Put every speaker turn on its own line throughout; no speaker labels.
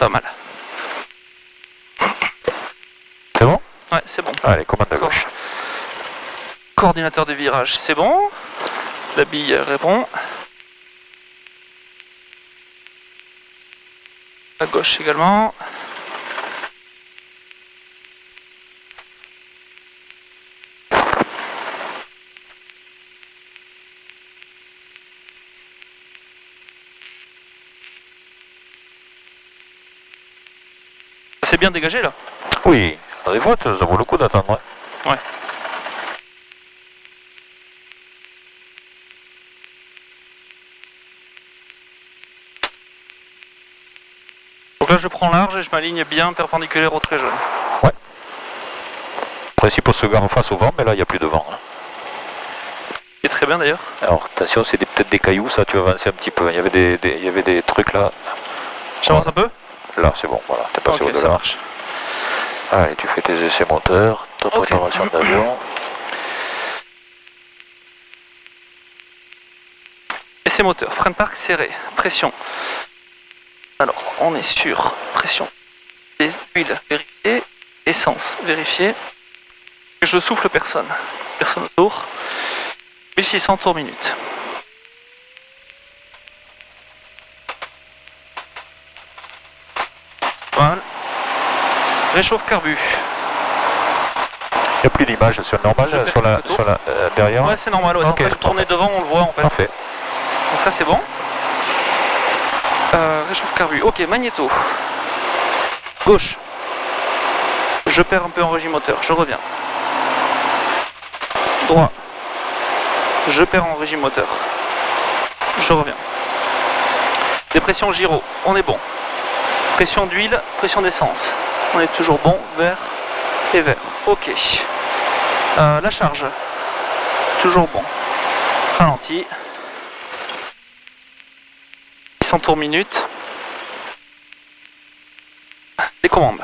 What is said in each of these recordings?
Pas mal.
C'est bon?
Ouais, c'est bon.
Allez, commande à gauche.
Coordinateur de virage, c'est bon. La bille répond. À gauche également. C'est bien dégagé là?
Oui, dans les voies, ça vaut le coup d'attendre.
Ouais. Donc là je prends large et je m'aligne bien perpendiculaire au trait jaune.
Ouais. Le principe on se gare en face au vent, mais là il n'y a plus de vent.
Et très bien d'ailleurs.
Alors attention, c'est peut-être des cailloux, ça tu vas avancer un petit peu. Il y avait des trucs là.
J'avance un peu?
Là c'est bon, voilà, t'es passé au-delà.
Ça marche.
Allez, tu fais tes essais moteurs, ta préparation d'avion.
Essai moteur, frein de parc serré, pression. Alors, on est sur pression. Huile, vérifier. Essence, vérifier. Je souffle personne. Personne autour. 1600 tours minute. C'est pas mal. Réchauffe carbu.
Il n'y a plus d'image sur le normal, sur la derrière.
Ouais, c'est normal. Ouais,
okay.
En fait, tourner devant, on le voit en fait.
Parfait.
Donc ça, c'est bon. Réchauffe carbu. Ok, magnéto. Gauche. Je perds un peu en régime moteur. Je reviens. Droit. Je perds en régime moteur. Je reviens. Dépression gyro. On est bon. Pression d'huile, pression d'essence. On est toujours bon. Vert et vert. Ok. La charge. Toujours bon. Ralenti. 600 tours minute. Les commandes.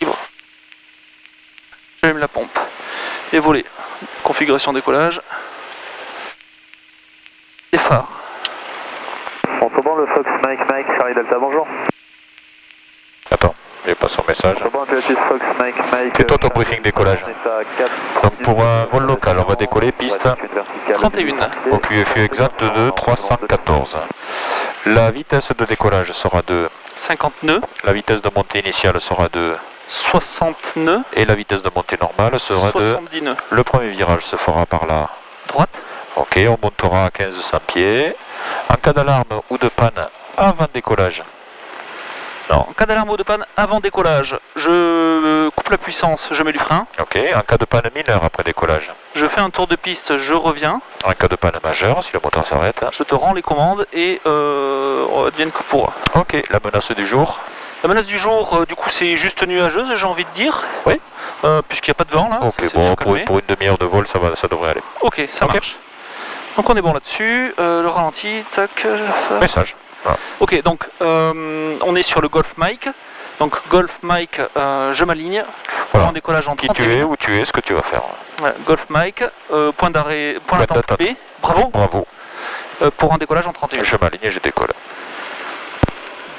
Libre. J'allume la pompe. Les volets. Configuration décollage. Les phares.
On commence le Fox Mike Charlie Delta, bonjour.
Attends, il n'y a pas son message.
On commence le Fox Mike.
C'est toi ton briefing décollage. Donc pour un vol local, on va décoller piste
31.
au QFU exact de 314. La vitesse de décollage sera de
50 nœuds.
La vitesse de montée initiale sera de
60 nœuds.
et la vitesse de montée normale sera
70 nœuds.
Le premier virage se fera par la
Droite.
Ok, on montera à 1500 pieds. En cas d'alarme ou de panne avant décollage.
En cas d'alarme ou de panne avant décollage, je coupe la puissance, je mets du frein.
Ok, en cas de panne mineure après décollage.
Je fais un tour de piste, je reviens.
En cas de panne majeure, si le moteur s'arrête.
Je te rends les commandes et advienne que pourra.
Ok, la menace du jour.
La menace du jour, du coup, c'est juste nuageuse, j'ai envie de dire.
Oui.
Puisqu'il n'y a pas de vent là.
Ok, bon, pour une demi-heure de vol, ça devrait aller.
Ok, ça marche. Donc on est bon là-dessus. Le ralenti, tac.
Message. Voilà.
Ok, donc on est sur le Golf Mike. Donc Golf Mike, je m'aligne.
Voilà.
En décollage en
Qui
31.
tu es, où tu es, ce que tu vas faire.
Ouais, Golf Mike, point d'arrêt, point d'attente B. Bravo.
Bravo.
Pour un décollage en 31.
Je m'aligne et je décolle.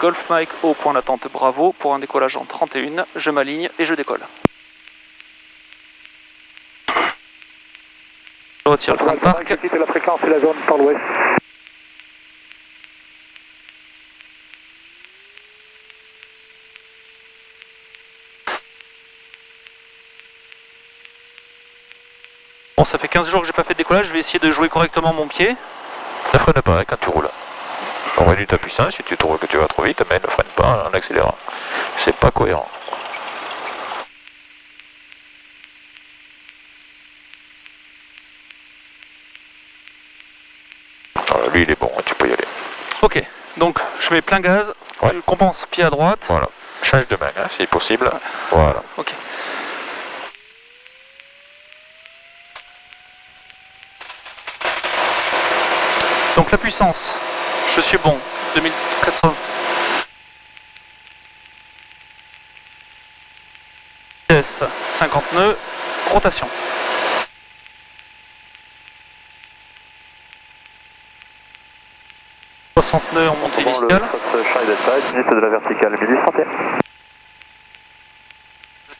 Golf Mike au point d'attente Bravo. Pour un décollage en 31. Je m'aligne et je décolle. Je retire le frein de parc.
La fréquence et la zone par l'ouest.
Bon, ça fait 15 jours que j'ai pas fait de décollage, je vais essayer de jouer correctement mon pied.
Ne freine pas quand tu roules. On réduit ta puissance si tu trouves que tu vas trop vite, mais ne freine pas en accélérant. C'est pas cohérent. Alors, lui il est bon, tu peux y aller.
Ok, donc je mets plein gaz,
Ouais.
je compense pied à droite.
Voilà. Change de main, si possible.
Ouais.
Voilà.
Ok. Donc la puissance, je suis bon, 2080. 50 nœuds, rotation. 60 nœuds en montée
Bon, le
initiale.
Fox Charlie Delta, limite de la verticale 1800 pieds.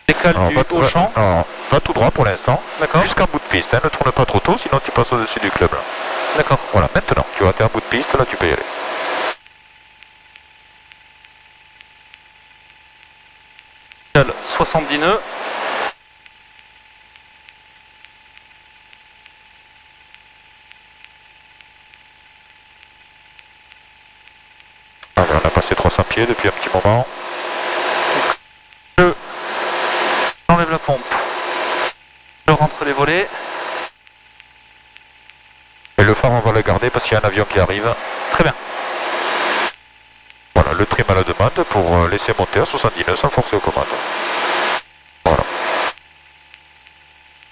Décale
Alors,
du
va,
haut champ.
alors, va tout droit pour l'instant,
D'accord.
jusqu'en bout de piste, hein, ne tourne pas trop tôt, sinon tu passes au-dessus du club. Là.
D'accord.
Voilà, maintenant, tu vois, t'es en bout de piste, là tu peux y aller.
Initiale 70 nœuds.
Ah, on a passé 300 pieds depuis un petit moment.
J'enlève la pompe. Je rentre les volets.
Et le phare, on va le garder parce qu'il y a un avion qui arrive.
Très bien.
Voilà, le trim à la demande pour laisser monter à 70 nœuds sans forcer aux commandes. Voilà.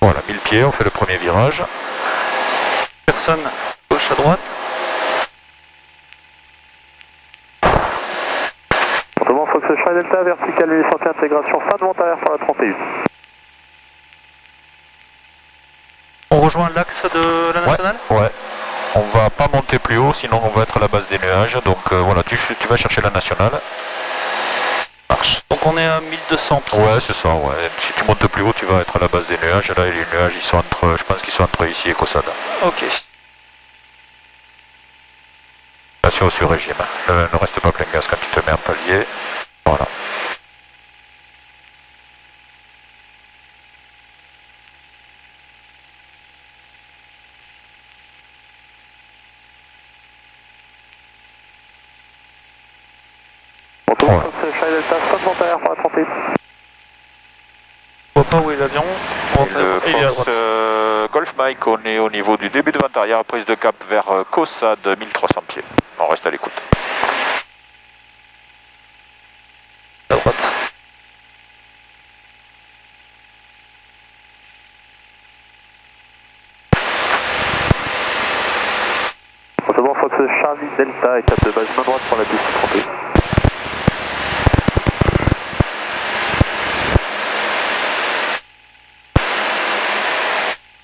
Voilà, 1000 pieds, on fait le premier virage.
Personne gauche à droite.
Bon, Fox Charlie Delta, verticale 800 pieds, intégration, fin de monte arrière pour la 31.
On rejoint l'axe de la nationale.
Ouais. On va pas monter plus haut, sinon on va être à la base des nuages. Donc voilà, tu vas chercher la nationale. Marche.
Donc on est à 1200 pieds.
Ouais, c'est ça, ouais. Si tu montes plus haut, tu vas être à la base des nuages. Là, les nuages, ils sont entre, je pense qu'ils sont entre ici et Caussade.
Ok.
Attention sur régime. Ne reste pas plein gaz quand tu te mets en palier. Voilà.
Bon, Fox Charlie Delta, fin de monte arrière pour la 31.
On voit pas où est l'avion.
Et
Il est à
le
droite.
Fox Golf Mike, on est au niveau du début de vente arrière, prise de cap vers Caussade, 1300 pieds. On reste à l'écoute.
À droite.
Bon, Fox Charlie Delta et cap de base main droite pour la piste 31.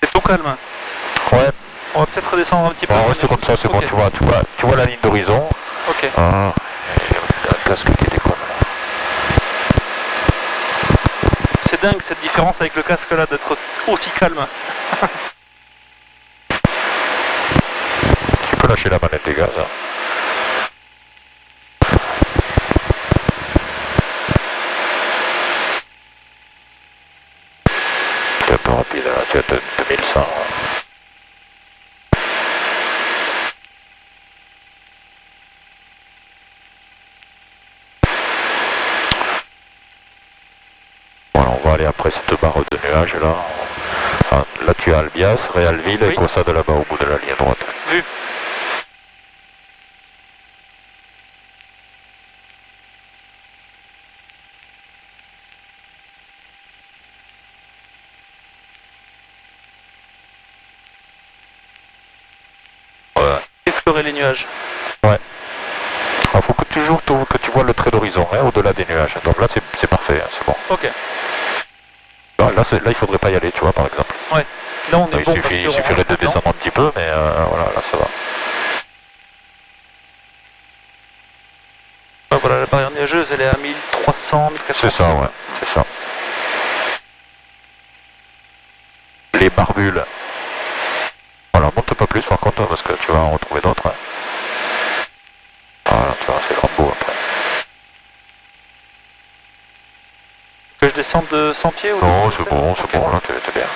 C'est tout calme.
Ouais,
On va peut-être redescendre un petit peu.
on reste comme ça, c'est bon,
Ok.
tu vois la ligne d'horizon.
Ok.
Ah, et un casque qui déconne.
C'est dingue cette différence avec le casque là d'être aussi calme.
Tu peux lâcher la manette des gaz. Hein. Tu es un peu rapide, là. Tu as 2100. Hein. Voilà, on va aller après cette barre de nuages là. Enfin, là tu as Albias, Réalville
Oui.
et Caussade là-bas au bout de la ligne droite.
Vu.
Ouais.
Effleurer les nuages.
Il faut que toujours que tu vois le trait d'horizon hein, au-delà des nuages. Donc là c'est parfait, hein, c'est bon.
Ok.
Là il faudrait pas y aller, tu vois, par exemple.
Là on est
Il
bon parce
il
qu'on
suffirait
rentre
de
dedans.
descendre un petit peu, mais voilà, là ça va.
Ah, voilà, la barrière nuageuse elle est à 1300, 1400.
C'est ça, ouais, c'est ça. Les barbules. Voilà, monte pas plus par contre, parce que tu vas en retrouver d'autres. Hein. Voilà, tu vois, c'est grand beau après.
Que je descende de 100 pieds ou de-
Non, c'est bon,
Ok.
là t'es bien.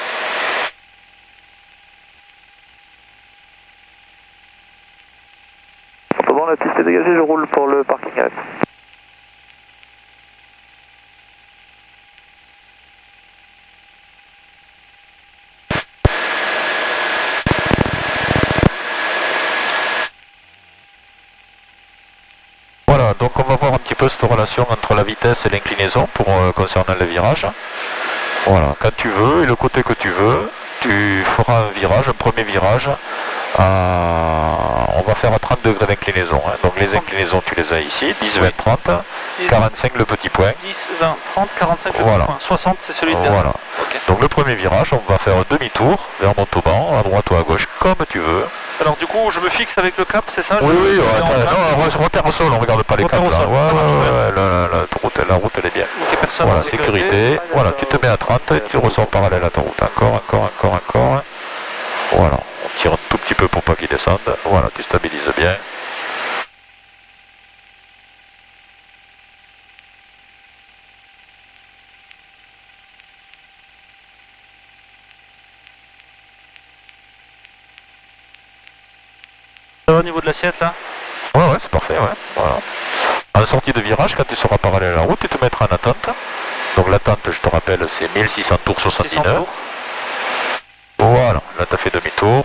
Bon, la piste est dégagée, je roule pour le parking RF.
Voilà, donc on va voir un petit peu cette relation entre la vitesse et l'inclinaison pour concernant le virage. Voilà, quand tu veux et le côté que tu veux, tu feras un virage, un premier virage. On va faire à 30 degrés d'inclinaison. Hein. Donc les inclinaisons, tu les as ici, 10, 20, 30.
10,
45 le petit point.
10, 20, 30, 45 le
Voilà.
point. 60 c'est celui de derrière.
Voilà.
Ok.
Donc le premier virage, on va faire un demi-tour vers Montauban, à droite ou à gauche, comme tu veux.
Alors du coup, je me fixe avec le cap, c'est ça?
Oui, oui,
je mets en
attends,
cap.
non, on repère au sol, on regarde pas les
Repère
caps
au
là.
sol,
Ouais,
ça marche,
ouais, la route elle est bien.
Ok, personne
Voilà,
en
sécurité. Voilà, tu te mets à 30 et tu ressors parallèle à ta route. Encore. Voilà, on tire un tout petit peu pour pas qu'il descende. Voilà, tu stabilises bien.
Ça va au niveau de l'assiette là?
Ouais, c'est parfait, ouais. Voilà. En sortie de virage, quand tu seras parallèle à la route, tu te mettras en attente. Donc l'attente, je te rappelle, c'est 1600 tours
600
79.
tours.
Voilà, là tu as fait demi-tour.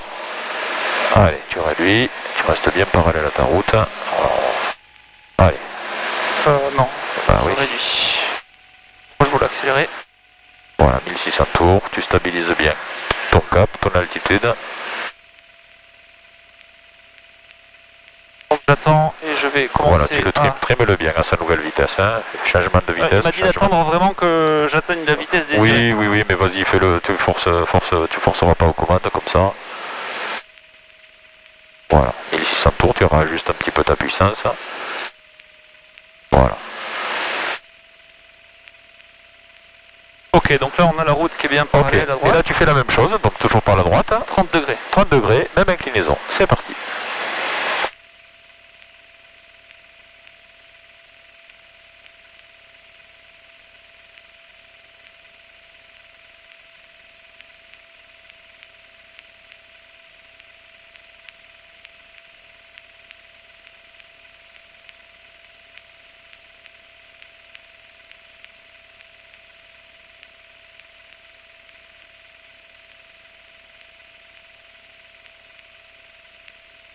Allez, tu réduis, tu restes bien parallèle à ta route. Allez.
Non,
Ah
ça
oui.
réduit. Moi je voulais accélérer.
Voilà, 1600 tours, tu stabilises bien ton cap, ton altitude.
Donc j'attends et je vais commencer.
Voilà, tu le trimes-le bien à sa nouvelle vitesse. Hein. Changement de vitesse.
il m'a dit d'attendre vraiment que j'atteigne la vitesse des
Oui, mais vas-y, fais-le, tu forceras pas aux commandes comme ça. Voilà, 1600 tours, tu rajustes un petit peu ta puissance. Voilà.
Ok, donc là on a la route qui est bien parallèle à
Et
droite.
là tu fais la même chose, donc toujours par la droite.
30 degrés.
30 degrés, même inclinaison. C'est parti.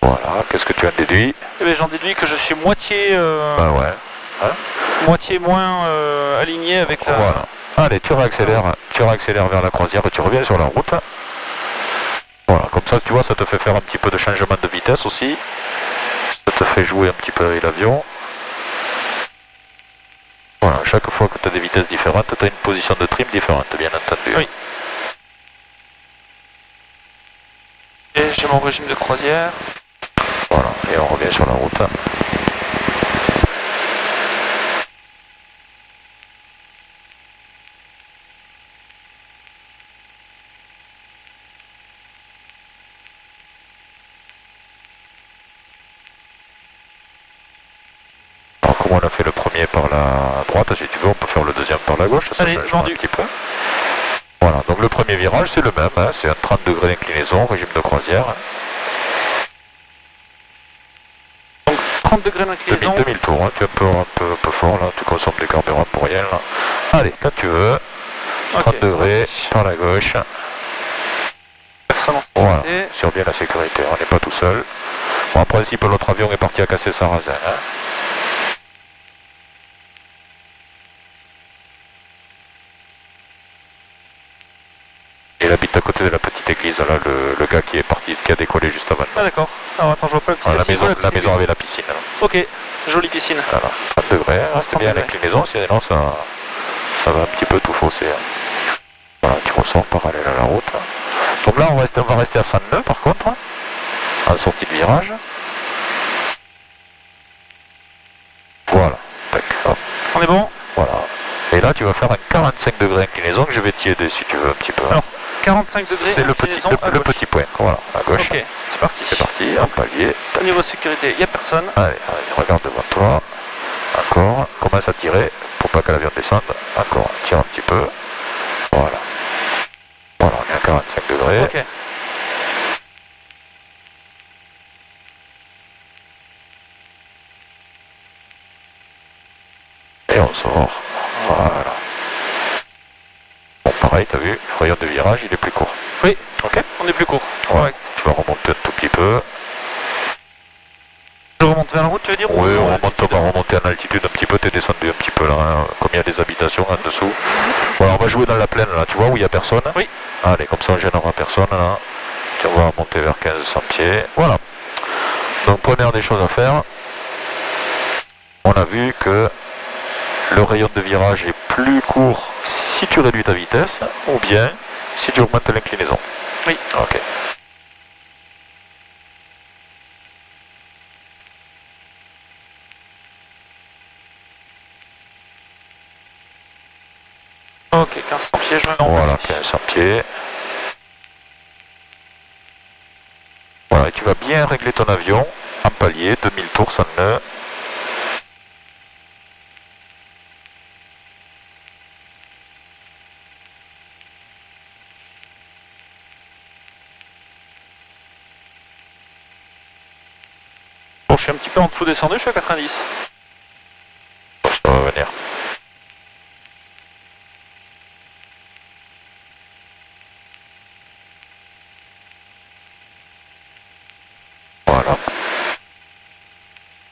Voilà, qu'est-ce que tu as déduit?
Eh bien, j'en déduis que je suis moitié,
Bah ouais.
moitié moins aligné avec la...
Voilà. Allez, tu réaccélères vers la croisière et tu reviens sur la route. Voilà, comme ça, tu vois, ça te fait faire un petit peu de changement de vitesse aussi. Ça te fait jouer un petit peu avec l'avion. Voilà, chaque fois que tu as des vitesses différentes, tu as une position de trim différente, bien entendu.
Oui. Et j'ai mon régime de croisière.
Voilà, et on revient sur la route. Alors, comme on a fait le premier par la droite, si tu veux, on peut faire le deuxième par la gauche. Ça
Allez,
changera
vendu.
un petit peu. Voilà, donc le premier virage, c'est le même, hein, c'est un 30 degrés d'inclinaison, régime de croisière.
30 degrés d'inclinaison.
2000 tours, hein, tu es un peu fort là, tu consommes des carburants pour rien là. Allez, quand tu veux, 30
Ok,
degrés par la gauche.
Personne en
Voilà,
sécurité.
sur bien la sécurité, on n'est pas tout seul. Bon, en principe, l'autre avion est parti à casser Saint-Razin. Hein. Il habite à côté de la petite église, là, le gars qui est parti, qui a décollé juste avant.
Ah d'accord. Alors attends, je vois pas le petit
Voilà,
assis,
la maison avait la piscine. Là.
Ok, jolie piscine.
Voilà, 30 degrés, reste
30
bien à
degrés.
l'inclinaison, sinon ça va un petit peu tout fausser. Hein. Voilà, tu ressors parallèle à la route. Donc là, on va rester à 100 nœuds par contre, en sortie de virage. Voilà, tac, hop,
On est bon?
voilà. Et là, tu vas faire un 45 degrés inclinaison que je vais t'y aider si tu veux un petit peu.
Alors, 45 degrés,
c'est le petit point, voilà, à gauche.
Ok, c'est parti.
C'est parti, en palier.
Niveau sécurité, il n'y a personne.
Allez, regarde devant toi. Encore, commence à tirer pour pas que l'avion descende. Encore, tire un petit peu. Voilà. Voilà, on est à 45 degrés.
Ok.
Et on sort. Voilà. Bon, pareil, t'as vu, le rayon de virage, il est plus court.
Oui,
Ok.
on est plus court.
Ouais.
Correct.
Tu vas remonter un tout petit peu.
Je remonte vers la route, tu veux dire?
Oui,
ou
on
altitude?
va remonter en altitude un petit peu, t'es descendu un petit peu là, hein, comme il y a des habitations en dessous. Voilà, on va jouer dans la plaine là, tu vois, où il n'y a personne.
Oui.
Allez, comme ça on gênera personne là. Tu vas remonter vers 1500 pieds. Voilà. Donc première des choses à faire, on a vu que le rayon de virage est plus court si tu réduis ta vitesse ou bien si tu augmentes l'inclinaison.
Oui.
Ok.
Ok, 1500 pieds, je me mets en
Voilà,
palier.
1500 pieds. Voilà, et tu vas bien régler ton avion en palier, 2000 tours sans nœud.
Bon, je suis un petit peu en dessous descendu, je suis à 90.
Bon, ça va venir. Voilà.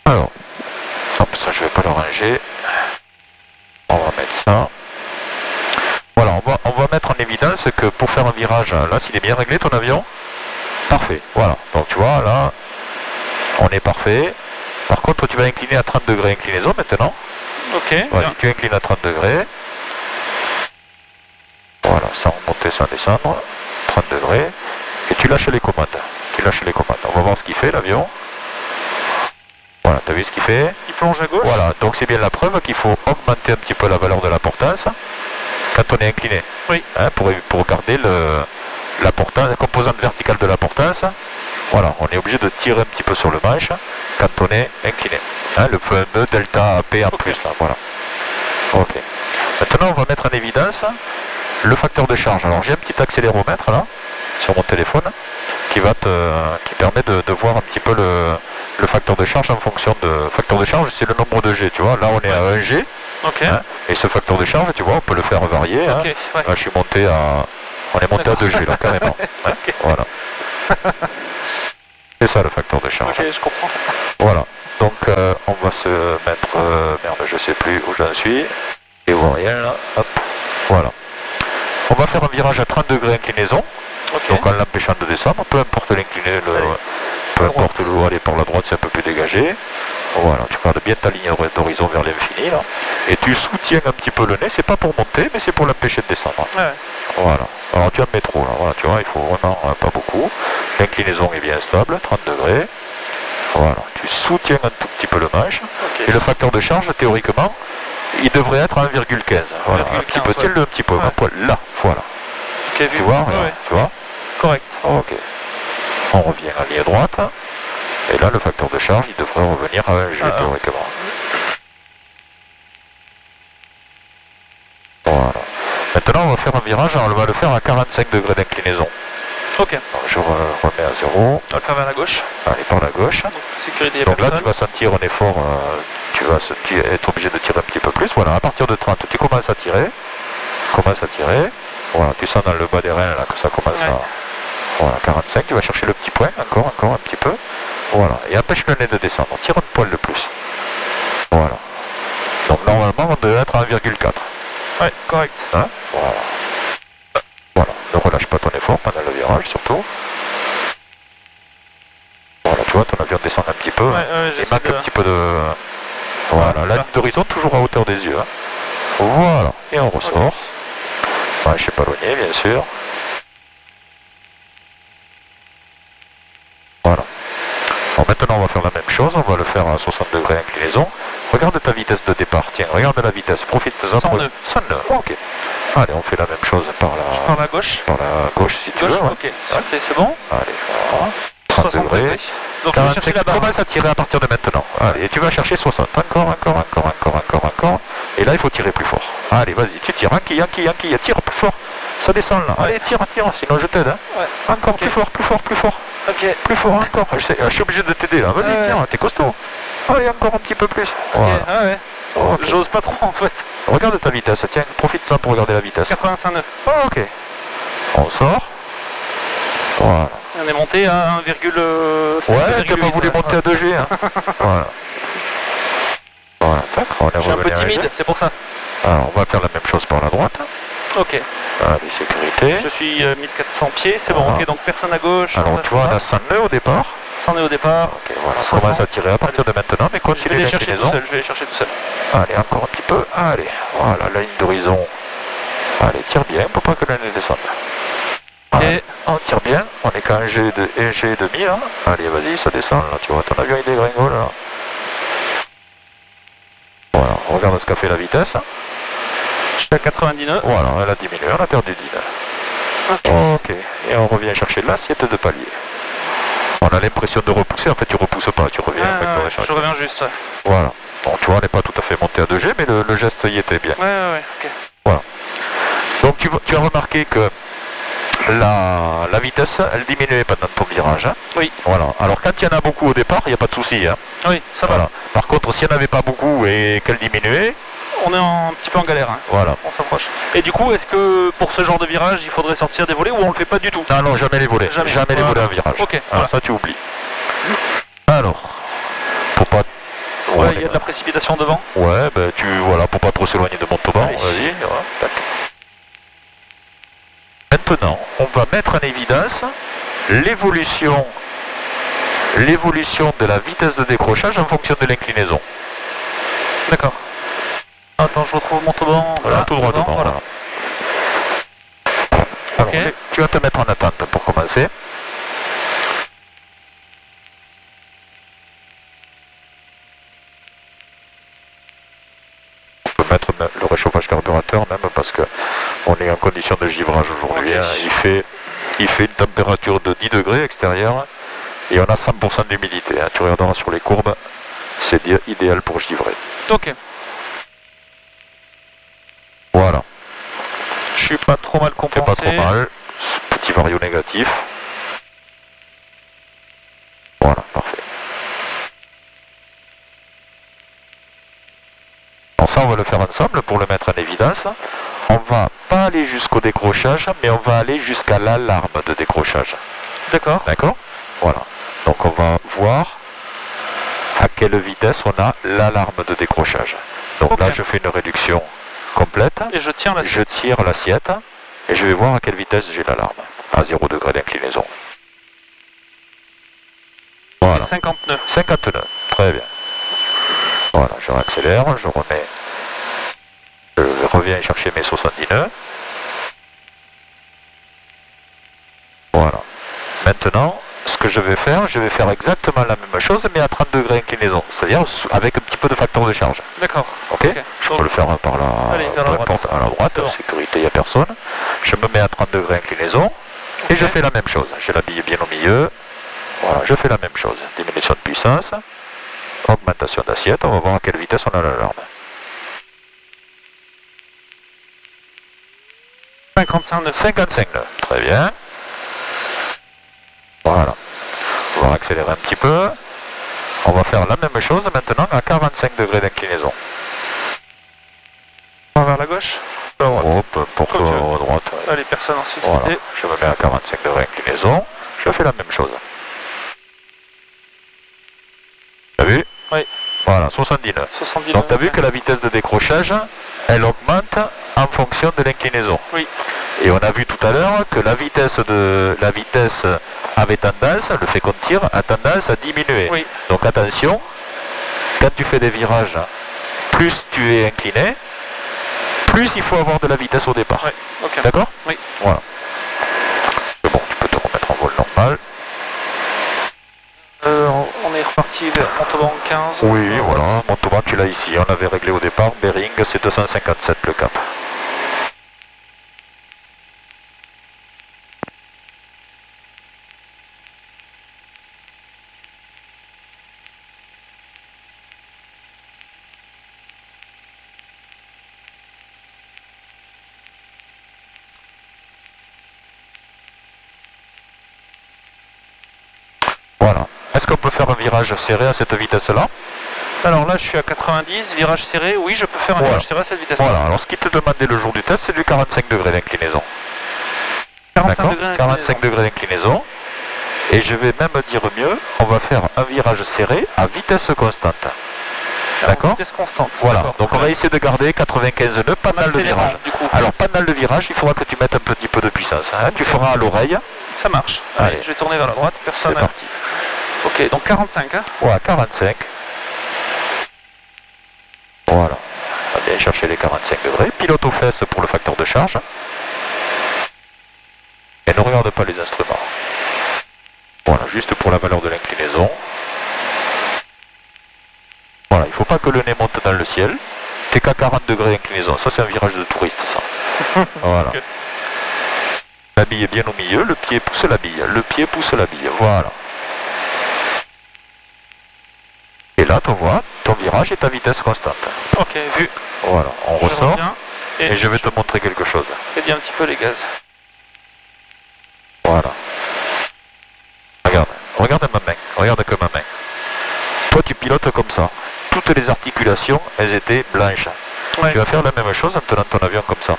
Alors, hop, ça je vais pas le ranger. On va mettre ça. Voilà, on va mettre en évidence que pour faire un virage, là s'il est bien réglé ton avion, parfait. Voilà, donc tu vois là, on est parfait. Par contre, tu vas incliner à 30 degrés inclinaison maintenant.
Ok.
Vas-y, tu inclines à 30 degrés. Voilà, sans remonter, sans descendre. 30 degrés. Et tu lâches les commandes. Tu lâches les commandes. On va voir ce qu'il fait l'avion. Voilà, tu as vu ce qu'il fait?
Il plonge à gauche.
Voilà, donc c'est bien la preuve qu'il faut augmenter un petit peu la valeur de la portance quand on est incliné.
Oui.
Hein, pour garder la portance, la composante verticale de la portance. Voilà, on est obligé de tirer un petit peu sur le manche quand on est incliné. Hein, le fameux delta P en plus là, voilà. Ok. Maintenant on va mettre en évidence le facteur de charge. Alors j'ai un petit accéléromètre là sur mon téléphone qui permet de voir un petit peu le facteur de charge en fonction de. Facteur de charge c'est le nombre de G, tu vois. Là on est à 1 G.
Ok.
Hein, et ce facteur de charge, tu vois, on peut le faire varier. Hein.
Ok, ouais.
Là, je suis monté à. On est monté à 2 G là carrément. Hein,
Ok.
voilà. C'est ça le facteur de charge.
Ok, je comprends.
Voilà, donc on va se mettre, merde je sais plus où j'en suis, et vous voyez là, hop, voilà. On va faire un virage à 30 degrés inclinaison,
Ok.
donc en l'empêchant de descendre, peu importe l'inclinaison, peu importe où aller par la droite c'est un peu plus dégagé. Voilà, tu gardes bien ta ligne d'horizon vers l'infini là, et tu soutiens un petit peu le nez, c'est pas pour monter mais c'est pour l'empêcher de descendre.
Ouais.
Voilà, alors tu as le métro là, voilà, tu vois, il faut vraiment pas beaucoup. L'inclinaison est bien stable, 30 degrés. Voilà, tu soutiens un tout petit peu le manche.
Ok.
Et le facteur de charge, théoriquement, il devrait être à 1,15. Voilà, un petit peu,
1,15,
tiens-le un petit peu, un poil là, voilà.
Ok, vu.
Tu vois,
Ouais,
regarde,
ouais.
tu vois.
Correct.
Ok. On revient à ligne droite. Et là, le facteur de charge, il devrait revenir à 1 G, théoriquement. Voilà. Maintenant, on va faire un virage, on va le faire à 45 degrés d'inclinaison.
Ok.
Donc, je remets à 0.
On va le faire vers la gauche.
Allez, par la gauche.
Donc, sécurité et
Donc là,
personne.
tu vas sentir un effort, tu vas être obligé de tirer un petit peu plus. Voilà, à partir de 30, tu commences à tirer. Voilà, tu sens dans le bas des reins là, que ça commence à. Voilà, 45, tu vas chercher le petit point, encore un petit peu. Voilà, et empêche le nez de descendre. Tire un poil de plus. Voilà. Donc normalement, on devait être à 1,4.
Ouais, correct.
Hein, voilà. Voilà, ne relâche pas ton effort pendant le virage surtout. Voilà, tu vois, ton avion descend un petit peu.
Ouais,
Il
j'essaie
manque
de...
un petit peu de... Voilà, la ligne d'horizon toujours à hauteur des yeux. Hein. Voilà, et on ressort. Ouais, je sais pas loigner, bien sûr. Voilà. Bon, maintenant, on va faire la même chose. On va le faire à 60 degrés inclinaison. Regarde ta vitesse de départ. Tiens, regarde la vitesse. Profite-en.
100 nœuds.
100 nœuds. Ok. Allez, on fait la même chose par
Par la gauche.
la gauche si tu
Gauche,
veux. Ouais.
ok. Ok, c'est bon.
Allez, voilà. 30
60
degrés.
degrés. Donc je vais chercher
45,
la barre.
commence à tirer à partir de maintenant. Allez, et tu vas chercher 60. Encore. Et là, il faut tirer plus fort. Allez, vas-y, tu tires. Anquille, tire plus fort. Ça descend là. Allez, tire, sinon je t'aide. Hein.
Ouais.
Encore,
Ok.
plus fort.
Ok.
Plus fort encore. Je suis obligé de t'aider là. Vas-y,
Ouais.
tiens, t'es costaud. Allez, encore un petit peu plus.
Ok,
Voilà.
ah ouais.
Ok.
J'ose pas trop en fait.
Regarde ta vitesse. Tiens, profite de ça pour regarder la vitesse.
85 nœuds.
Ok. On sort. Voilà.
On est monté à 1,7.
Ouais, t'as pas voulu monter à 2G. Hein. Voilà. Voilà, tac, on est
Je suis un
revenu
peu
à
timide,
G.
c'est pour ça.
Alors, on va faire la même chose par la droite.
Ok.
Allez, sécurité.
Je suis 1400 pieds, c'est bon.
Voilà.
Ok, donc personne à gauche.
Alors,
ça,
tu
ça
vois, on
va.
a 100 nœuds au départ.
Ça en est au départ.
Ok, voilà, on
60.
commence à tirer à partir de maintenant, mais
Je vais
continue
les chercher tout
l'inclinaison.
seul, je vais les chercher tout seul.
Allez, encore un petit peu. Allez, voilà, la ligne d'horizon. Allez, tire bien pour pas que le nez descende. Allez, on tire bien, on est qu'à 1 G et demi là. Allez, vas-y, ça descend là, tu vois, ton avion il dégringole là. Voilà, regarde ce qu'a fait la vitesse.
Je suis à 90 nœuds.
Voilà, elle a diminué, on a perdu 10 nœuds. Ok, et on revient chercher l'assiette de palier. On a l'impression de repousser, en fait tu repousses pas, tu reviens avec ton échelle.
Je reviens juste. Ouais,
Voilà, bon tu vois, on n'est pas tout à fait monté à 2G, mais le geste y était bien.
ouais, ok.
Voilà. Donc tu as remarqué que la vitesse, elle diminuait pendant ton virage. Hein.
Oui.
Voilà. Alors quand il y en a beaucoup au départ, il n'y a pas de souci. Hein.
Oui, ça va.
Voilà. Par contre, s'il n'y en avait pas beaucoup et qu'elle diminuait,
On est un petit peu en galère. Hein.
voilà.
On s'approche. Et du coup, est-ce que pour ce genre de virage, il faudrait sortir des volets ou on le fait pas du tout?
Non, non, jamais les volets.
Jamais.
Jamais les
Voilà.
volets en virage.
Ok,
Alors,
voilà.
ça, tu oublies. Alors, pour pas...
Ouais, il y a de la précipitation devant.
Ouais, ben voilà, pour pas trop s'éloigner de Montauban,
Allez.
vas-y. Voilà, tac. Maintenant, on va mettre en évidence l'évolution de la vitesse de décrochage en fonction de l'inclinaison.
D'accord. Attends, je retrouve Montauban.
Voilà, tout droit devant.
Voilà.
Alors,
Ok.
tu vas te mettre en attente pour commencer. On peut mettre le réchauffage carburateur même parce que on est en condition de givrage aujourd'hui.
Ok.
Hein. Il fait une température de 10 degrés extérieure et on a 100% d'humidité. Hein. Tu regarderas sur les courbes, c'est idéal pour givrer.
Ok.
Voilà,
Je suis pas trop mal
c'est
compensé.
pas trop mal. Petit vario négatif. Voilà, parfait. Alors ça, on va le faire ensemble pour le mettre en évidence. On va pas aller jusqu'au décrochage, mais on va aller jusqu'à l'alarme de décrochage.
D'accord.
D'accord? Voilà. Donc on va voir à quelle vitesse on a l'alarme de décrochage. Donc
Ok.
là, je fais une réduction complète.
Et je tiens la
Je tire l'assiette et je vais voir à quelle vitesse j'ai l'alarme. À 0 degré d'inclinaison. Voilà.
50 nœuds.
50 nœuds. Très bien. Voilà, je réaccélère, je remets. Je reviens chercher mes 70 nœuds. Voilà. Maintenant, ce que je vais faire exactement la même chose, mais à 30 degrés inclinaison. C'est-à-dire avec un petit peu de facteur de charge.
D'accord.
Ok, Je peux le faire par là,
Allez, vers la
peu
droite.
importe, à la droite,
C'est bon.
sécurité, il n'y a personne. Je me mets à 30 degrés inclinaison et
Ok.
je fais la même chose. J'ai la bille bien au milieu. Voilà, je fais la même chose. Diminution de puissance, augmentation d'assiette, on va voir à quelle vitesse on a l'alarme.
55 nœuds.
55 nœuds, très bien. Voilà. On va accélérer un petit peu. On va faire la même chose maintenant à 45 degrés d'inclinaison.
On va vers la gauche. Vers la droite.
Hop, pour
Comme tu veux.
à droite. ouais.
Allez, personne en sécurité.
Voilà, je me mets à 45 degrés inclinaison, je fais la même chose. T'as vu?
Oui.
Voilà, 70 nœuds.
70
Donc t'as vu
nœuds.
que la vitesse de décrochage, elle augmente en fonction de l'inclinaison.
Oui.
Et on a vu tout à l'heure que la vitesse avait tendance, le fait qu'on tire, a tendance à diminuer.
Oui.
Donc attention, quand tu fais des virages, plus tu es incliné, plus il faut avoir de la vitesse au départ.
Oui. Ok.
D'accord?
Oui.
Voilà. Mais bon, tu peux te remettre en vol normal.
On est reparti vers Montauban 15.
Oui, voilà. Montauban, tu l'as ici. On avait réglé au départ. Bering, c'est 257 le cap. Voilà. Est-ce qu'on peut faire un virage serré à cette vitesse-là?
Alors là, je suis à 90, virage serré. Oui, je peux faire un
Voilà.
virage serré à cette vitesse-là.
Voilà. Alors, ce qui te demandait le jour du test, c'est du 45 degrés d'inclinaison.
45
D'accord?
degrés.
45 degrés d'inclinaison. Et je vais même dire mieux, on va faire un virage serré à vitesse constante.
Alors,
D'accord?
vitesse constante.
Voilà.
D'accord.
Donc, on va essayer de garder 95 nœuds pendant le
Accélérant,
virage.
du coup.
Alors, pendant le virage, il faudra que tu mettes un petit peu de puissance. Hein. Tu feras à l'oreille.
Ça marche.
Allez.
Allez, je vais tourner vers la droite. Personne
C'est
à
parti.
Ok, donc 45, hein.
Voilà, 45. Voilà. On va bien chercher les 45 degrés. Pilote aux fesses pour le facteur de charge. Et ne regarde pas les instruments. Voilà, juste pour la valeur de l'inclinaison. Voilà, il ne faut pas que le nez monte dans le ciel. T'es qu'à 40 degrés d'inclinaison. Ça, c'est un virage de touriste, ça. Voilà.
Ok.
La bille est bien au milieu, le pied pousse la bille. Le pied pousse la bille, voilà. Et là, tu vois, ton virage est à vitesse constante.
Ok, vu.
Voilà, on
Je
ressort.
reviens.
Et je vais te montrer quelque chose.
Réduis un petit peu les gaz.
Voilà. Regarde, regarde ma main, regarde que ma main. Toi, tu pilotes comme ça. Toutes les articulations, elles étaient blanches.
Ouais.
Tu vas faire la même chose en tenant ton avion comme ça.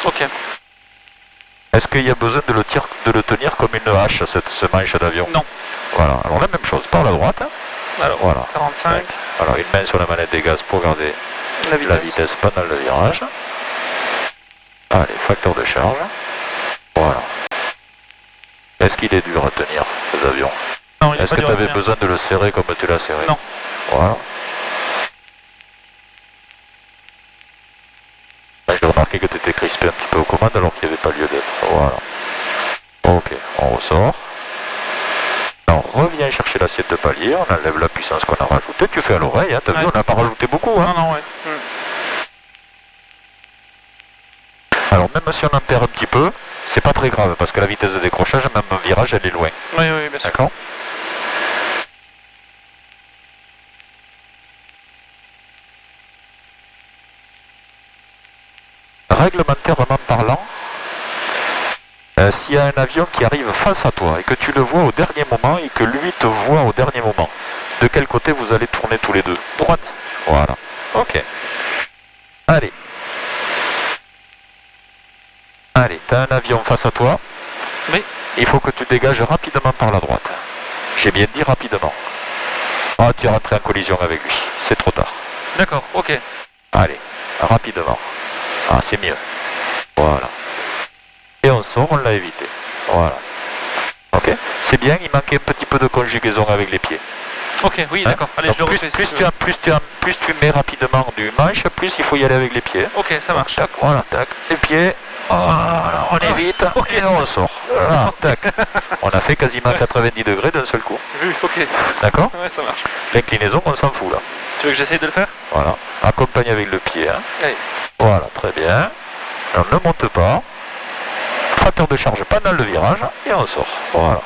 Ok.
Est-ce qu'il y a besoin de le tenir comme une hache, ce manche d'avion?
Non.
Voilà, alors la même chose, par la droite.
Alors,
Voilà.
45.
Ouais. Alors une main sur la manette des gaz pour garder
La vitesse.
la vitesse pendant le virage. Allez, facteur de charge. Voilà. Est-ce qu'il est dur à tenir, ces avions?
Non, il est
Est-ce
pas
que
dur
tu
à
avais
tenir.
besoin de le serrer comme tu l'as serré?
Non.
Voilà. Là, j'ai remarqué que tu étais crispé un petit peu aux commandes alors qu'il n'y avait pas lieu d'être. Voilà. Ok, on ressort. On revient chercher l'assiette de palier, on enlève la puissance qu'on a rajoutée. Tu fais à l'oreille, hein, t'as vu, on n'a pas rajouté beaucoup. Hein.
Non, non, ouais.
Alors même si on en perd un petit peu, c'est pas très grave parce que la vitesse de décrochage, même un virage, elle est loin.
Oui, oui, bien sûr.
D'accord? Réglementairement parlant, s'il y a un avion qui arrive face à toi et que tu le vois au dernier moment et que lui te voit au dernier moment, de quel côté vous allez tourner tous les deux?
Droite.
Voilà. Ok. Allez. Allez, tu as un avion face à toi.
Oui.
Il faut que tu dégages rapidement par la droite. J'ai bien dit rapidement. Ah, tu es rentré en collision avec lui. C'est trop tard.
D'accord, ok.
Allez, rapidement. Ah, c'est mieux. Voilà. Et on sort, on l'a évité. Voilà. Ok? C'est bien, il manquait un petit peu de conjugaison avec les pieds.
Ok, oui,
Hein?
d'accord. Allez,
Donc
je le
plus,
refais.
plus,
si
tu plus tu mets rapidement du manche, plus il faut y aller avec les pieds.
Ok, ça marche.
Tac, voilà, tac. Les pieds. Voilà, on évite.
Ok.
Et on sort. Voilà, tac. On a fait quasiment 90 degrés d'un seul coup.
Vu, ok.
D'accord?
Ouais, ça marche.
L'inclinaison, on s'en fout là.
Tu veux que j'essaye de le faire?
Voilà. Accompagne avec le pied. Hein.
Allez.
Voilà, très bien. On ne monte pas. Facteur de charge pendant le virage. Et on sort. Voilà.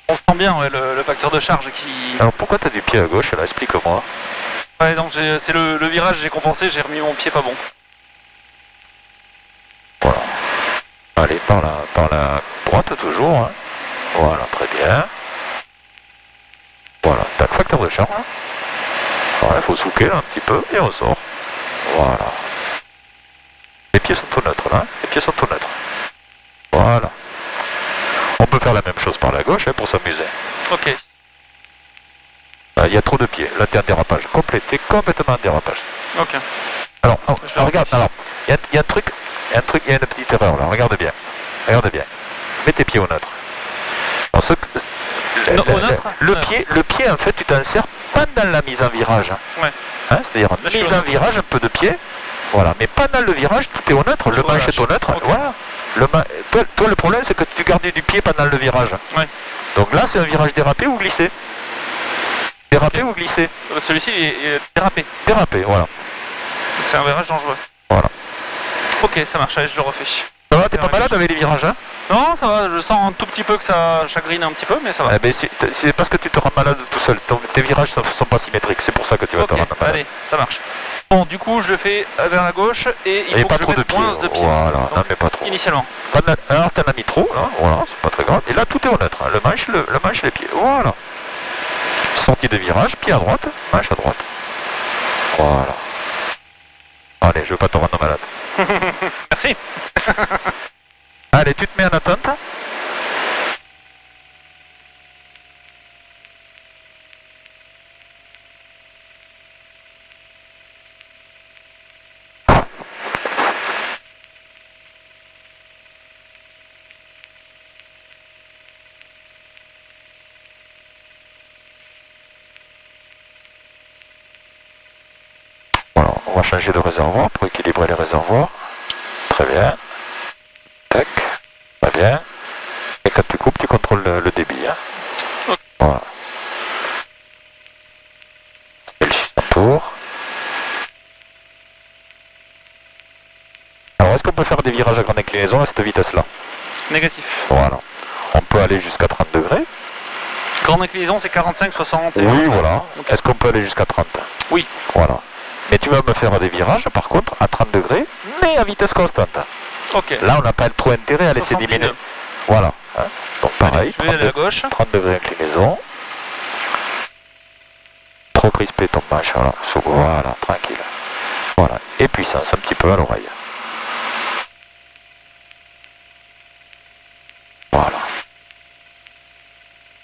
On sent bien ouais, le facteur de charge qui...
Alors pourquoi tu as du pied à gauche là? Explique-moi.
Ouais, donc c'est le virage, j'ai compensé, j'ai remis mon pied pas bon.
Voilà. Allez, par la droite toujours. Hein. Voilà, très bien. Voilà, t'as le facteur de charge. Voilà, il faut souquer là, un petit peu et on sort. Voilà. Les pieds sont au neutre là. Les pieds sont au neutre. Voilà. On peut faire la même chose par la gauche hein, pour s'amuser.
Ok.
Il y a trop de pieds. Là, t'es en dérapage complet. T'es complètement en dérapage.
Ok.
Alors,
Je le
regarde, alors, il y a un truc, il y a une petite erreur là. Regarde bien. Regarde bien. Mets tes pieds au neutre. Alors,
Au neutre
le pied, en fait, tu t'en sers pendant la mise en virage.
Ouais.
Hein, c'est-à-dire,
Là, je suis
mise
au
en
neutre.
virage, un peu de pied. Voilà. Mais pendant le virage, tout est au neutre. Le manche est au neutre.
Ok.
Voilà. Toi, le problème, c'est que tu gardais du pied pendant le virage.
Ouais.
Donc là, c'est un virage dérapé ou glissé. Dérapé ou glissé.
Celui-ci est dérapé.
Dérapé, voilà.
Donc c'est un virage dangereux.
Voilà.
Ok, ça marche, allez, je le refais.
Ça va, t'es pas malade avec les virages, hein?
Non, ça va, je sens un tout petit peu que ça chagrine un petit peu, mais ça va.
Eh ben, c'est parce que tu te rends malade tout seul. Tes virages sont pas symétriques, c'est pour ça que tu vas
Ok,
te rendre malade.
allez, ça marche. Bon, du coup, je le fais vers la gauche et il
Et
faut
pas
que je
trop de
mette
pieds.
moins de pieds.
Voilà,
Donc,
non mais pas trop.
Initialement.
Alors t'en as mis trop, là, voilà, c'est pas très grave. Et là tout est au neutre, hein. Le manche, les pieds. Voilà. Sortie de virage, pied à droite, manche à droite. Voilà. Allez, je veux pas te rendre malade.
Merci.
Allez, tu te mets en attente. On va changer de réservoir pour équilibrer les réservoirs. Très bien. Tac. Très bien. Et quand tu coupes, tu contrôles le débit. Hein.
Ok.
Voilà. Et le 600 tours. Alors, est-ce qu'on peut faire des virages à grande inclinaison à cette vitesse-là?
Négatif.
Voilà. On peut aller jusqu'à 30 degrés.
Grande inclinaison, c'est 45, 60.
Oui, voilà.
Ok.
Est-ce qu'on peut aller jusqu'à 30?
Oui.
Voilà. Mais tu vas me faire des virages, par contre, à 30 degrés, mais à vitesse constante.
Ok.
Là, on n'a pas trop intérêt à laisser
79.
diminuer. Voilà. Hein. Donc, pareil,
Je vais aller à gauche.
30 degrés inclinaison. Trop crispé ton match, voilà. Voilà, tranquille. Voilà. Et puissance, un petit peu à l'oreille. Voilà.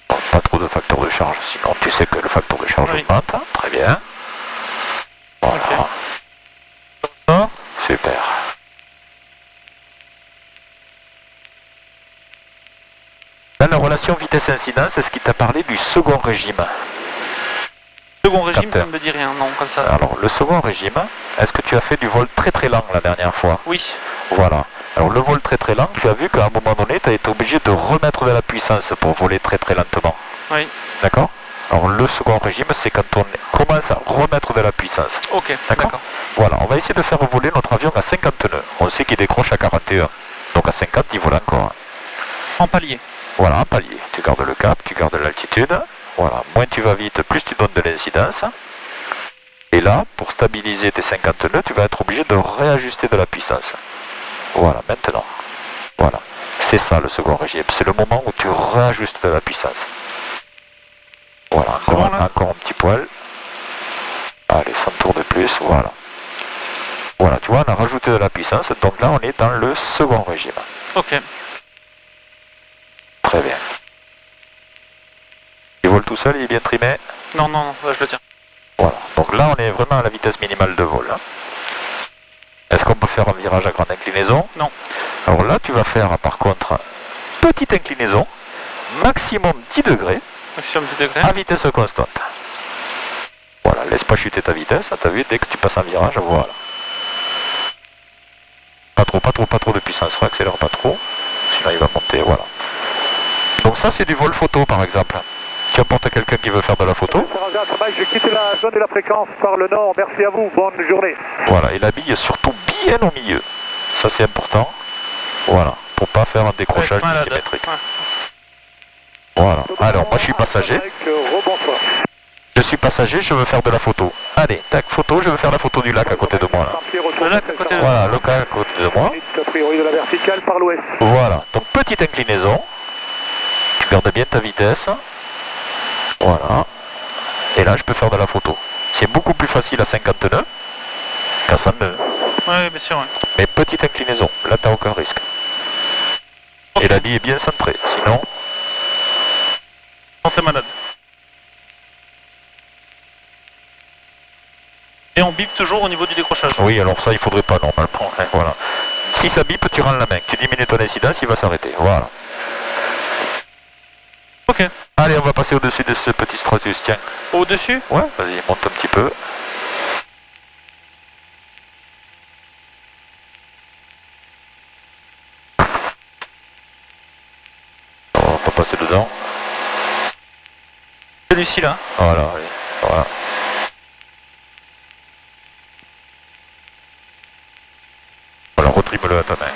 Bon, pas trop de facteur de charge, sinon tu sais que le facteur de charge
Oui.
augmente. Hein. Très bien. Voilà.
Ça.
Super. Là, la relation vitesse-incidence, c'est ce qui t'a parlé du second régime.
Second régime,
Capteur.
ça ne me dit rien, non, comme ça.
Alors, le second régime, est-ce que tu as fait du vol très très lent la dernière fois?
Oui.
Voilà. Alors, le vol très très lent, tu as vu qu'à un moment donné, tu as été obligé de remettre de la puissance pour voler très très lentement.
Oui.
D'accord? Alors, le second régime, c'est quand on commence à remettre de la puissance.
Ok.
D'accord.
D'accord.
Voilà, on va essayer de faire voler notre avion à 50 nœuds. On sait qu'il décroche à 41. Donc, à 50, il vole encore.
En palier.
Voilà, un palier. Tu gardes le cap, tu gardes l'altitude. Voilà, moins tu vas vite, plus tu donnes de l'incidence. Et là, pour stabiliser tes 50 nœuds, tu vas être obligé de réajuster de la puissance. Voilà, maintenant. Voilà. C'est ça le second régime. C'est le moment où tu réajustes de la puissance. Voilà,
C'est bon, là
encore un petit poil. Allez, 100 tours de plus, voilà. Voilà, tu vois, on a rajouté de la puissance. Donc là, on est dans le second régime.
Ok.
Très bien. Il vole tout seul, il est bien trimé.
Non, non, non, là, je le tiens.
Voilà. Donc là, on est vraiment à la vitesse minimale de vol. Hein. Est-ce qu'on peut faire un virage à grande inclinaison?
Non.
Alors là, tu vas faire par contre petite inclinaison, maximum 10 degrés,
Maximum 10 degrés.
à vitesse constante. Voilà, laisse pas chuter ta vitesse. Tu as vu, dès que tu passes un virage, voilà. Pas trop de puissance, accélère pas trop, sinon il va monter, voilà. Donc ça, c'est du vol photo par exemple. Tu apportes quelqu'un qui veut faire de la photo.
J'ai quitté la zone de la fréquence par le nord, merci à vous, bonne journée.
Voilà, et la bille est surtout bien au milieu. Ça, c'est important. Voilà, pour pas faire un décrochage dissymétrique.
Ouais.
Voilà. Alors, moi, je suis passager.
Rebonsoir.
Je suis passager, je veux faire de la photo. Allez, tac, photo, je veux faire la photo du lac à côté de moi. Là.
Le lac à côté de
Voilà, le lac à côté de moi.
A priori de la verticale par l'ouest.
Voilà, donc petite inclinaison. Tu gardes bien ta vitesse. Voilà. Et là, je peux faire de la photo. C'est beaucoup plus facile à 50 nœuds qu'à 100 nœuds.
Oui, bien sûr. Ouais.
Mais petite inclinaison, là, tu n'as aucun risque.
Ok.
Et la bille est bien centrée, sinon...
Quand t'es malade. Et on bip toujours au niveau du décrochage.
Oui, alors ça, il faudrait pas normalement. Hein, voilà. Si ça bip, tu rends la main. Tu diminues ton incidence, il va s'arrêter. Voilà.
Ok.
Allez, on va passer au-dessus de ce petit stratus, tiens.
Au-dessus?
Ouais, vas-y, monte un petit peu. On va passer dedans.
Celui-ci là.
Voilà, allez, voilà. Voilà, retrime-le à ta main.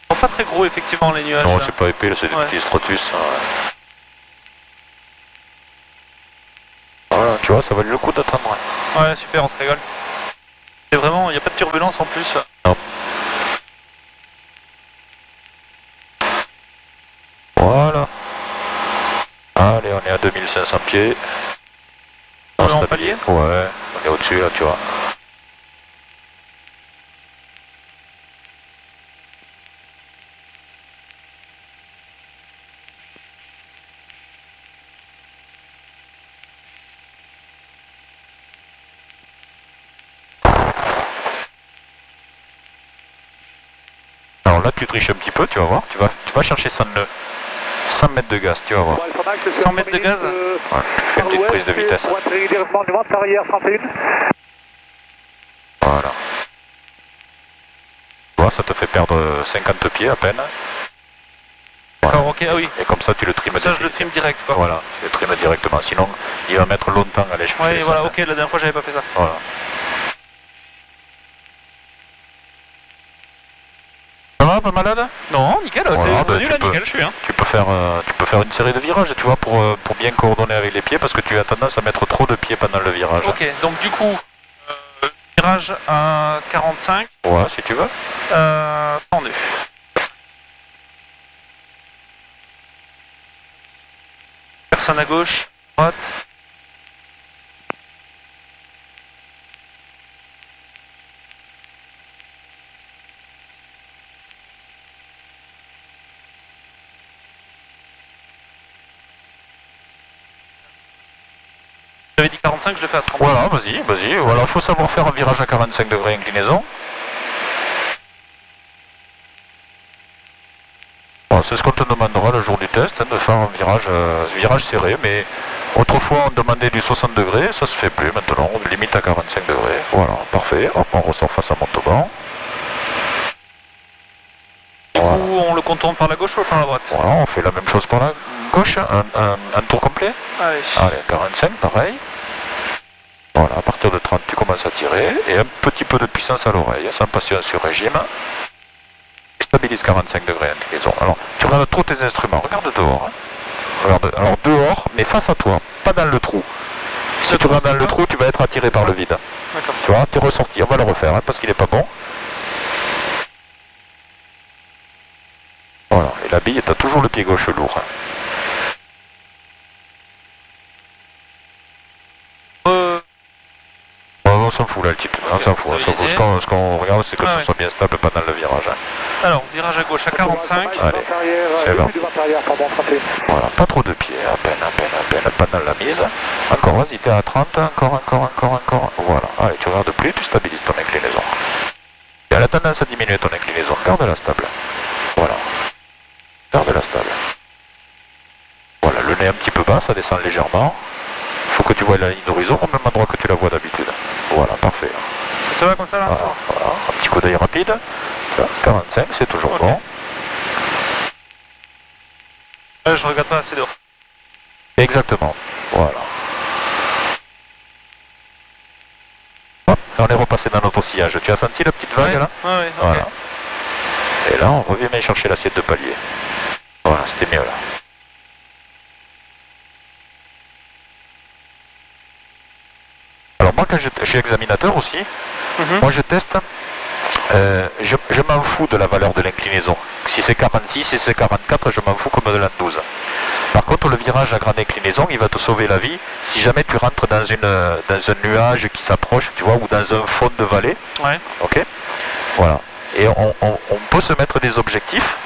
Ils sont pas très gros effectivement les nuages.
Non,
là.
c'est pas épais, là, c'est des
Ouais.
petits stratus. Hein. Voilà, tu vois, ça valait le coup d'attendre.
Ouais, super, on se régale. C'est vraiment, il n'y a pas de turbulence en plus.
Non. Allez, on est à 2500 pieds.
On est en palier?
Ouais, on est au-dessus là, tu vois. Alors là, tu triches un petit peu, tu vas voir. Tu vas chercher 100 nœuds. 100 mètres de gaz, tu vas voir.
100 mètres de gaz?
Ouais, tu fais une petite prise de vitesse. Voilà. Tu vois, ça te fait perdre 50 pieds à peine. Voilà.
D'accord, ok, ah oui.
Et comme ça, tu le trimes.
Ça, je le trime direct, quoi.
Voilà, tu le trimes directement. Sinon, il va mettre longtemps à aller chercher.
Ouais,
les
voilà,
100
ok, la dernière fois, j'avais pas fait ça.
Voilà. Ça va, pas malade?
Non, nickel,
Voilà,
c'est
bah,
revenu
tu
là,
peux-
nickel, je suis, hein.
Tu peux faire une série de virages, tu vois, pour bien coordonner avec les pieds, parce que tu as tendance à mettre trop de pieds pendant le virage.
Ok, donc du coup, virage à 45,
Ouais, si tu veux.
100 nœuds. Personne à gauche, droite. J'avais dit 45, je le fais à 30.
Voilà, vas-y. Voilà, il faut savoir faire un virage à 45 degrés inclinaison. Bon, c'est ce qu'on te demandera le jour du test, hein, de faire un virage serré, mais autrefois on demandait du 60 degrés, ça se fait plus maintenant, on limite à 45 degrés. Voilà, parfait. Hop, on ressort face à Montauban.
Du
Voilà.
coup, on le contourne par la gauche ou par la droite?
Voilà, on fait la même chose par la gauche, un tour complet.
Allez.
Allez, 45, pareil. Voilà, à partir de 30, tu commences à tirer, et un petit peu de puissance à l'oreille, sans passer sur régime. Et stabilise 45 degrés inclinaison. Alors, tu regardes trop tes instruments, regarde dehors. Hein. Regarde, alors dehors, mais face à toi, pas dans le trou. Si tu regardes dans le trou, tu vas être attiré par le vide.
D'accord.
Tu vois, tu es ressorti, on va le refaire, hein, parce qu'il n'est pas bon. Voilà, et la bille, tu as toujours le pied gauche lourd. Hein. On s'en fout l'altitude, on s'en fout. Ce qu'on regarde, c'est que ce soit bien stable pendant le virage. Hein.
Alors, virage à gauche à 45.
Allez, c'est bon. Voilà, pas trop de pieds, à peine, pendant la mise. Encore, vas-y, t'es à 30, encore. Voilà, allez, tu regardes plus, tu stabilises ton inclinaison. Et elle a tendance à diminuer ton inclinaison, garde-la stable. Voilà, garde-la stable. Voilà, le nez un petit peu bas, ça descend légèrement. Il faut que tu vois la ligne d'horizon au même endroit que tu la vois d'habitude. Voilà, parfait.
Ça te va comme ça là?
Voilà, un petit coup d'œil rapide. Là, 45, c'est toujours bon.
Je regarde pas assez d'or.
Exactement, voilà. Hop, on est repassé dans notre sillage. Tu as senti la petite vague là?
Ouais, ok.
Voilà. Et là, on revient bien chercher l'assiette de palier. Voilà, c'était mieux là. Alors moi, quand je suis examinateur aussi, moi je teste, je m'en fous de la valeur de l'inclinaison. Si c'est 46, si c'est 44, je m'en fous comme de l'an 12. Par contre, le virage à grande inclinaison, il va te sauver la vie si jamais tu rentres dans un nuage qui s'approche, tu vois, ou dans un fond de vallée.
Ouais.
Ok. Voilà. Et on peut se mettre des objectifs,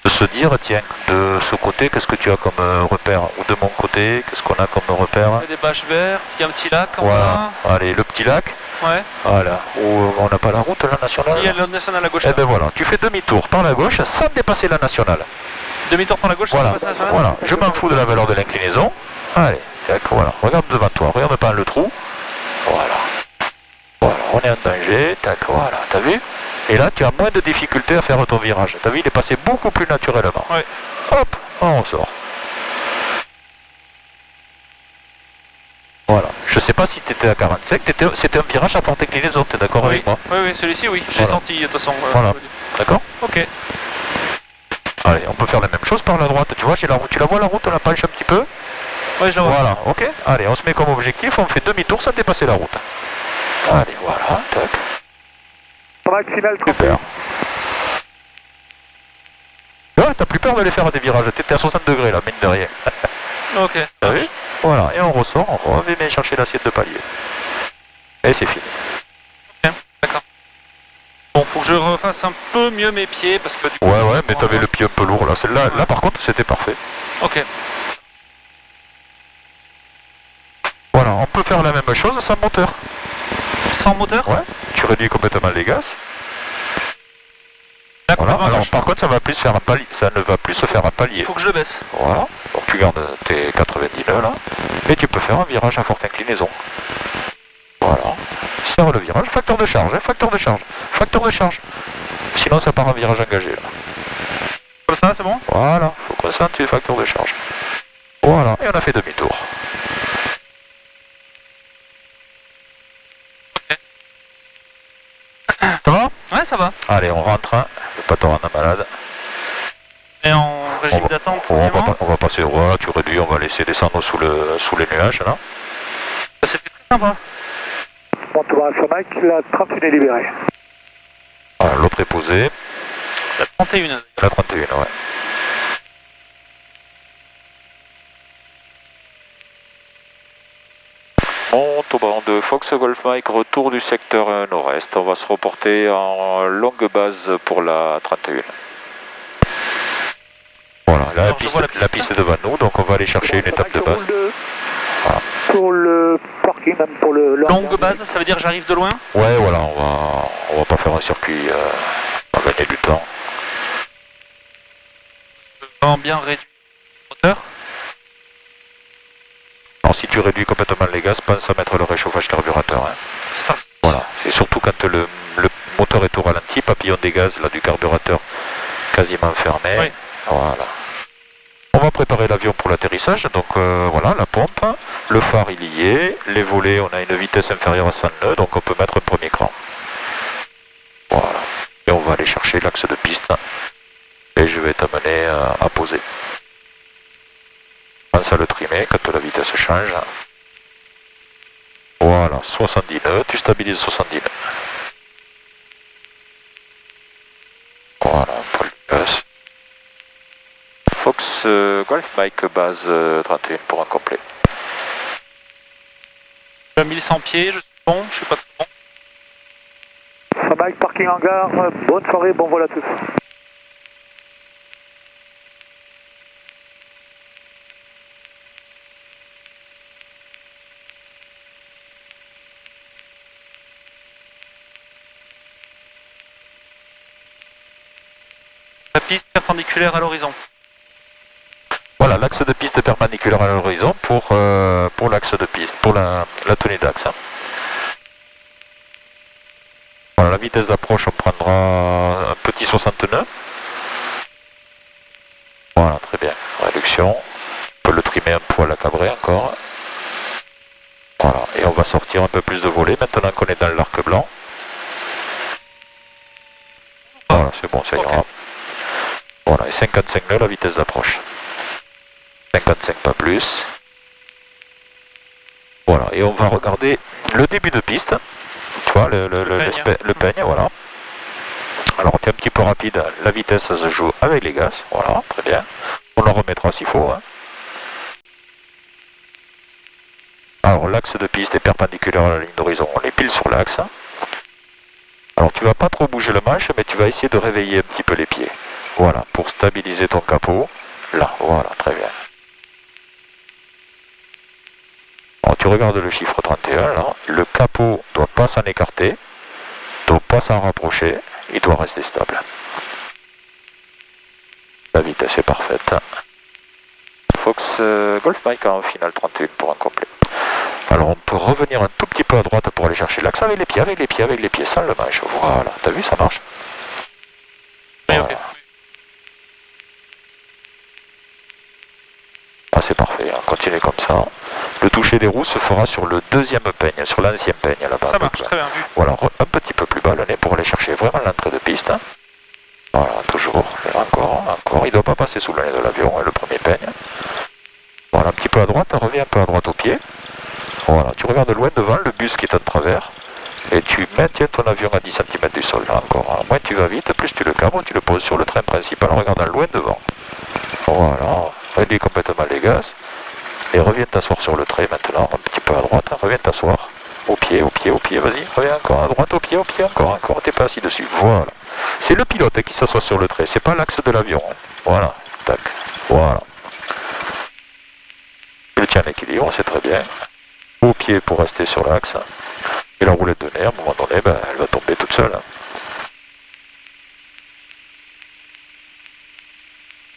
de se dire, tiens, de ce côté, qu'est-ce que tu as comme repère? Ou de mon côté, qu'est-ce qu'on a comme repère?
Il y a des bâches vertes, il y a un petit lac en
Voilà.
bas.
Allez, le petit lac.
Ouais.
Voilà. Où on n'a pas la route, la nationale.
Si, il y a le national à gauche.
Eh ben voilà, tu fais demi-tour par la gauche sans dépasser la nationale.
Demi-tour par la gauche,
Voilà,
ça passe à la nationale.
voilà. Je m'en fous de la valeur de l'inclinaison. Allez, tac, voilà. Regarde devant toi, regarde pas le trou. Voilà. Voilà, on est en danger, tac, voilà, t'as vu? Et là, tu as moins de difficultés à faire ton virage. T'as vu, il est passé beaucoup plus naturellement.
Ouais.
Hop, on sort. Voilà. Je sais pas si tu étais à 45, c'était un virage à forte inclinaison, tu es d'accord avec moi?
Oui, celui-ci, oui. J'ai
Voilà.
senti, de toute façon.
Voilà. D'accord?
Ok.
Allez, on peut faire la même chose par la droite. Tu vois, j'ai la route. Tu la vois la route, on la penche un petit peu?
Ouais, je la vois.
Voilà, ok. Allez, on se met comme objectif, on fait demi-tour sans dépasser la route. Allez, voilà, tac. Super. Ouais, t'as plus peur de les faire à des virages, t'étais à 60 degrés là, mine de rien.
Ok.
T'as vu? Voilà, et on ressort, on revient chercher l'assiette de palier. Et c'est fini.
D'accord. Bon, faut que je refasse un peu mieux mes pieds parce que du coup...
Ouais, mais t'avais le pied un peu lourd là. Celle-là, là par contre, c'était parfait.
Ok.
Voilà, on peut faire la même chose sans moteur.
Sans moteur?
Ouais, tu réduis complètement les gaz.
D'accord.
Voilà. Alors par contre, ça va plus faire un palier. Ça ne va plus se faire un palier.
Il faut que je le baisse.
Voilà. Donc tu gardes tes 90 nœuds là. Et tu peux faire un virage à forte inclinaison. Voilà. Serre le virage. Facteur de charge, hein, facteur de charge. Facteur de charge. Sinon ça part en virage engagé là.
Comme ça, c'est bon?
Voilà. Faut qu'on sente les facteurs de charge. Voilà. Et on a fait demi-tour. Ça va?
Ouais, ça va.
Allez, on rentre. Hein. Le pas te rendre malade.
Et en régime d'attente,
On va passer au roi, tu réduis, on va laisser descendre sous les nuages là.
C'était très sympa.
Bon, tout va, Alpha Mike, la 31 est libérée.
Voilà, l'autre est posé.
La 31.
La 31, ouais. Montauban de Fox Golf Mike, retour du secteur nord-est. On va se reporter en longue base pour la 31. Voilà, là,
Alors,
la piste est devant nous, donc on va aller chercher une étape de base.
Voilà. Pour le parking, même pour le...
Longue base, ça veut dire j'arrive de loin?
Ouais, voilà, on va pas faire un circuit, on va gagner du temps.
Vraiment bien réduit le moteur.
Alors si tu réduis complètement les gaz, pense à mettre le réchauffage carburateur. Hein.
C'est parti.
Voilà, c'est surtout quand le moteur est au ralenti, papillon des gaz là, du carburateur quasiment fermé.
Oui.
Voilà. On va préparer l'avion pour l'atterrissage, donc voilà, la pompe, le phare il y est, les volets, on a une vitesse inférieure à 100 nœuds, donc on peut mettre un premier cran. Voilà, et on va aller chercher l'axe de piste, et je vais t'amener à poser. Pense à le trimer quand la vitesse change. Voilà, 70 nœuds, tu stabilises 70 nœuds. Voilà, un peu le gaz. Fox Golf Mike base 31 pour un complet.
Je suis à 1100 pieds, je suis bon, je suis pas trop bon.
Alpha Mike, parking hangar, bonne soirée, bon vol à tous.
La piste perpendiculaire à l'horizon.
Voilà, l'axe de piste est perpendiculaire à l'horizon pour l'axe de piste, pour la tenue d'axe. Hein. Voilà, la vitesse d'approche, on prendra un petit 60 nœuds. Voilà, très bien. Réduction. On peut le trimer un poil à cabrer encore. Voilà, et on va sortir un peu plus de volets maintenant qu'on est dans l'arc blanc. Voilà, c'est bon, ça ira.
Okay.
Voilà, et 55 nœuds la vitesse d'approche. 55 pas plus. Voilà, et on va regarder le début de piste. Tu vois, le peigne, voilà. Alors, tu es un petit peu rapide, la vitesse ça se joue avec les gaz. Voilà, très bien. On en remettra s'il faut. Hein. Alors, l'axe de piste est perpendiculaire à la ligne d'horizon. On est pile sur l'axe. Alors, tu vas pas trop bouger le manche, mais tu vas essayer de réveiller un petit peu les pieds. Voilà, pour stabiliser ton capot. Là, voilà, très bien. Alors, tu regardes le chiffre 31, là. Le capot ne doit pas s'en écarter, ne doit pas s'en rapprocher, il doit rester stable. La vitesse est parfaite. Fox Golf Mike en finale 31 pour un complet. Alors, on peut revenir un tout petit peu à droite pour aller chercher l'axe avec les pieds, sans le manche. Voilà, t'as vu, ça marche.
Oui,
Voilà.
ok.
Ah, c'est parfait, hein. Continuez comme ça. Le toucher des roues se fera sur le deuxième peigne, sur l'ancien peigne là-bas.
Ça marche, très bien vu.
Voilà, un petit peu plus bas le nez pour aller chercher vraiment l'entrée de piste. Voilà, toujours, encore. Il ne doit pas passer sous le nez de l'avion, le premier peigne. Voilà, un petit peu à droite, reviens un peu à droite au pied. Voilà, tu regardes loin devant le bus qui est en travers. Et tu maintiens ton avion à 10 cm du sol, là encore. Moins tu vas vite, plus tu le cabres, tu le poses sur le train principal en regardant loin devant. Voilà, réduis complètement les gaz. Et reviens t'asseoir sur le trait maintenant, un petit peu à droite, hein, reviens t'asseoir. Au pied, vas-y, reviens encore à droite, au pied, encore, t'es pas assis dessus. Voilà. C'est le pilote qui s'assoit sur le trait, c'est pas l'axe de l'avion. Hein. Voilà, tac, voilà. Il tient l'équilibre, c'est très bien. Au pied pour rester sur l'axe. Et la roulette de nez, à un moment donné, ben, elle va tomber toute seule. Hein.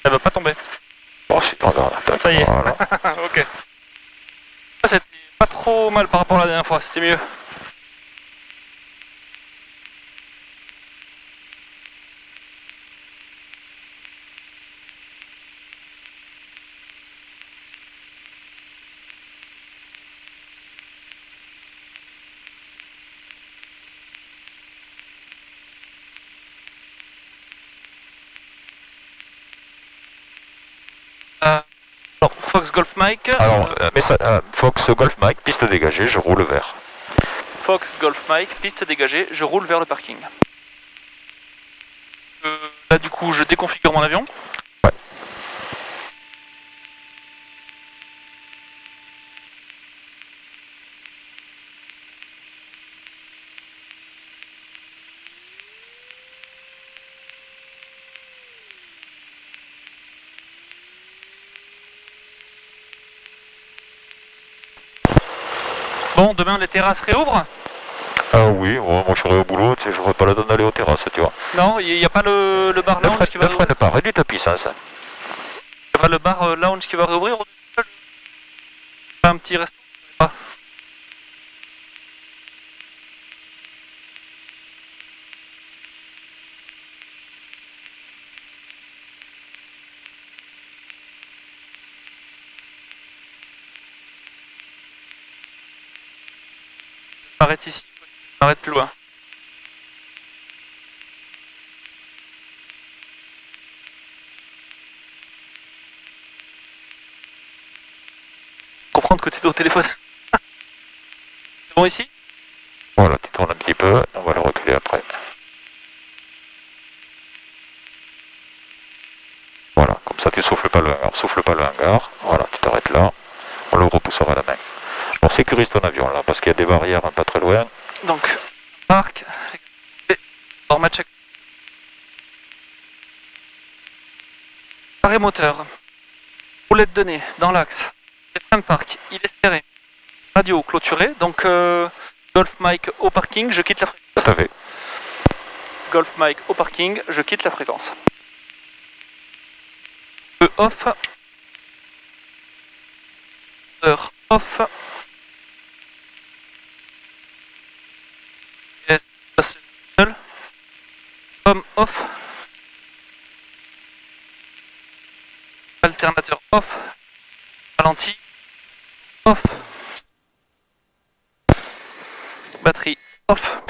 Elle va pas tomber.
Oh, si, regarde, tac,
Ça y est.
voilà.
Ok. Ça, c'était pas trop mal par rapport à la dernière fois, c'était mieux. Alors, Fox Golf Mike.
Alors, Fox Golf Mike, piste dégagée, je roule vert.
Fox Golf Mike, piste dégagée, je roule vers le parking. Là, du coup, je déconfigure mon avion.
Ouais.
Bon, demain, les terrasses réouvrent.
Ah oui, moi je serais au boulot, tu sais, j'aurais pas la donne d'aller aux terrasses, tu vois.
Non, il n'y a pas le bar lounge qui va
Ne freine pas, réduis ta puissance.
Il y aura le bar lounge qui va réouvrir au-dessus. Un petit restaurant. Ah. Je m'arrête ici, je m'arrête plus loin. Comprendre que tu es au téléphone. C'est bon ici?
Voilà, tu tournes un petit peu, on va le reculer après. Voilà, comme ça tu souffles pas le hangar, voilà, tu t'arrêtes là, on le repoussera à la main. Bon, sécurise ton avion là, parce qu'il y a des barrières pas très loin.
Donc, parc, format check. Arrêt moteur, roulette de nez dans l'axe, frein de parc, il est serré, radio clôturée, donc Golf Mike au parking, je quitte la fréquence.
Tout à fait.
Golf Mike au parking, je quitte la fréquence. Feu off, heure off. Yes, ça c'est seul. Pomme off. Alternateur off. Ralenti. Off. Batterie off.